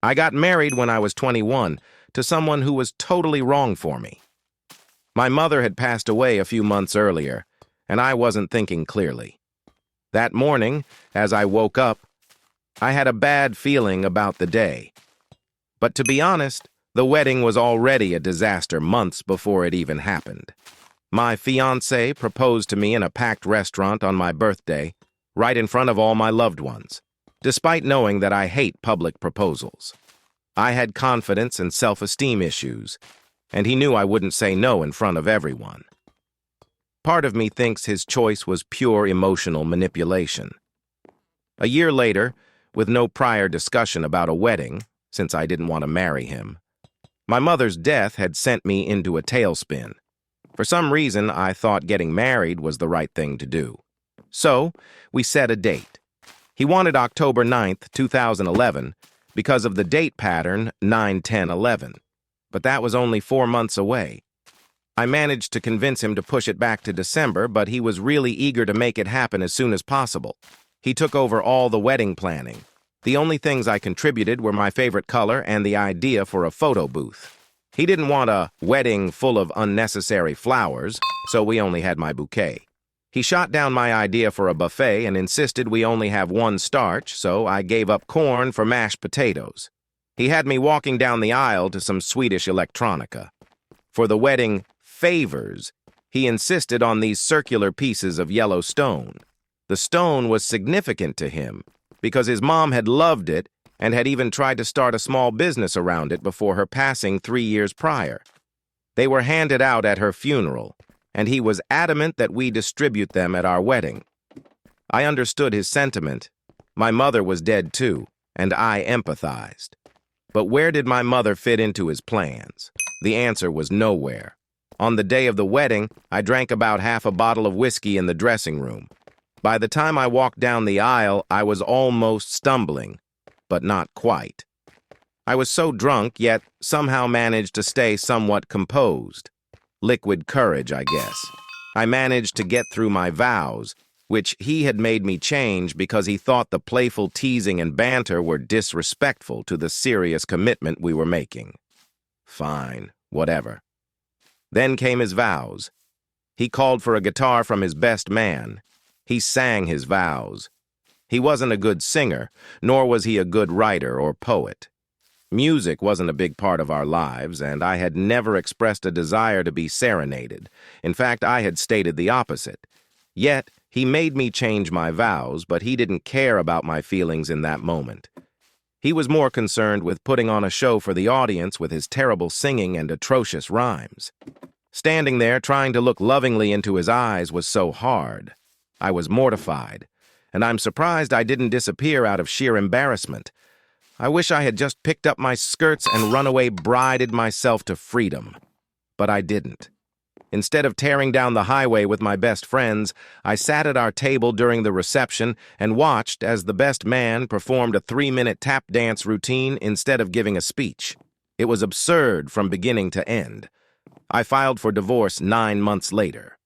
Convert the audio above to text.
I got married when I was 21 to someone who was totally wrong for me. My mother had passed away a few months earlier, and I wasn't thinking clearly. That morning, as I woke up, I had a bad feeling about the day. But to be honest, the wedding was already a disaster months before it even happened. My fiancé proposed to me in a packed restaurant on my birthday, right in front of all my loved ones, despite knowing that I hate public proposals. I had confidence and self-esteem issues, and he knew I wouldn't say no in front of everyone. Part of me thinks his choice was pure emotional manipulation. A year later, with no prior discussion about a wedding, since I didn't want to marry him, my mother's death had sent me into a tailspin. For some reason, I thought getting married was the right thing to do. So, we set a date. He wanted October 9th, 2011, because of the date pattern 9-10-11. But that was only 4 months away. I managed to convince him to push it back to December, but he was really eager to make it happen as soon as possible. He took over all the wedding planning. The only things I contributed were my favorite color and the idea for a photo booth. He didn't want a wedding full of unnecessary flowers, so we only had my bouquet. He shot down my idea for a buffet and insisted we only have one starch, so I gave up corn for mashed potatoes. He had me walking down the aisle to some Swedish electronica. For the wedding favors, he insisted on these circular pieces of yellow stone. The stone was significant to him because his mom had loved it and had even tried to start a small business around it before her passing 3 years prior. They were handed out at her funeral, and he was adamant that we distribute them at our wedding. I understood his sentiment. My mother was dead too, and I empathized. But where did my mother fit into his plans? The answer was nowhere. On the day of the wedding, I drank about half a bottle of whiskey in the dressing room. By the time I walked down the aisle, I was almost stumbling, but not quite. I was so drunk, yet somehow managed to stay somewhat composed. Liquid courage, I guess. I managed to get through my vows, which he had made me change because he thought the playful teasing and banter were disrespectful to the serious commitment we were making. Fine, whatever. Then came his vows. He called for a guitar from his best man. He sang his vows. He wasn't a good singer, nor was he a good writer or poet. Music wasn't a big part of our lives, and I had never expressed a desire to be serenaded. In fact, I had stated the opposite. Yet, he made me change my vows, but he didn't care about my feelings in that moment. He was more concerned with putting on a show for the audience with his terrible singing and atrocious rhymes. Standing there trying to look lovingly into his eyes was so hard. I was mortified, and I'm surprised I didn't disappear out of sheer embarrassment. I wish I had just picked up my skirts and runaway brided myself to freedom. But I didn't. Instead of tearing down the highway with my best friends, I sat at our table during the reception and watched as the best man performed a 3-minute tap dance routine instead of giving a speech. It was absurd from beginning to end. I filed for divorce 9 months later.